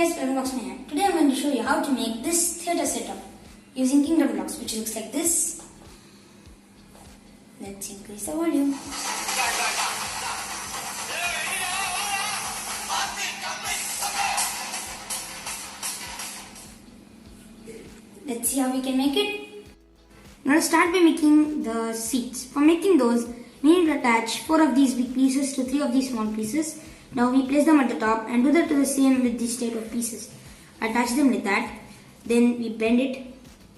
guys, welcome back to my channel. Today I'm going to show you how to make this theatre setup using kingdom blocks, which looks like this. Let's increase the volume. Let's see how we can make it. Now let's start by making the seats. For making those, we need to attach 4 of these big pieces to 3 of these small pieces. Now we place them at the top and do that to the same with these type of pieces. Attach them like that. Then we bend it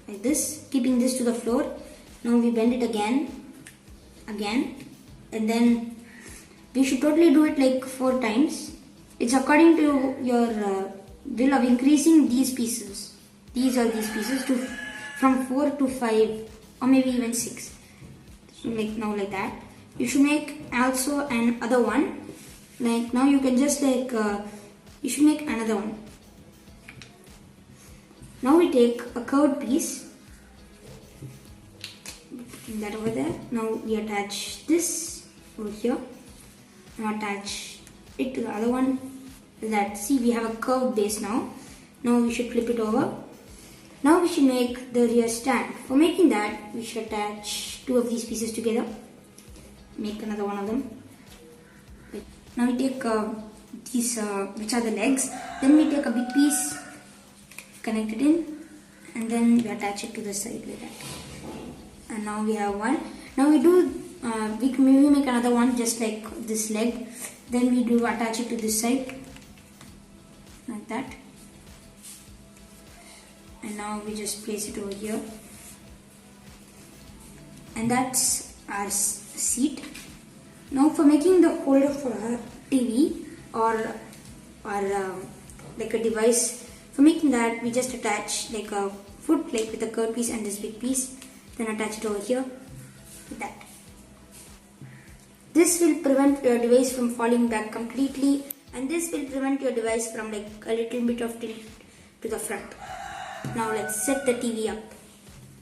like this, keeping this to the floor. Now we bend it again, and then we should totally do it like 4 times. It's according to your will of increasing these pieces. These pieces to from 4 to 5 or maybe even 6. So like that. You should make also another one. Like now you can just you should make another one. Now we take a curved piece, put that over there. Now we attach this over here. Now attach it to the other one. That, see, we have a curved base now. Now we should flip it over. Now we should make the rear stand. For making that, we should attach 2 of these pieces together. Make another one of them. Now we take these which are the legs. Then we take a big piece, connect it in, and then we attach it to the side like that. And now we have one. Now we do we make another one just like this leg. Then we do attach it to this side like that. And now we just place it over here. And that's our seat. Now for making the holder for our TV or like a device, for making that we just attach like a foot like with a curved piece and this big piece, then attach it over here like that. This will prevent your device from falling back completely, and this will prevent your device from like a little bit of tilt to the front. Now let's set the TV up,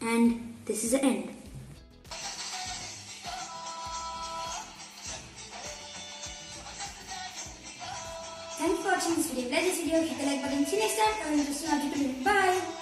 and this is the end. Thanks for watching this video. If you like this video, hit the like button. See you next time. Have an interesting article. Bye.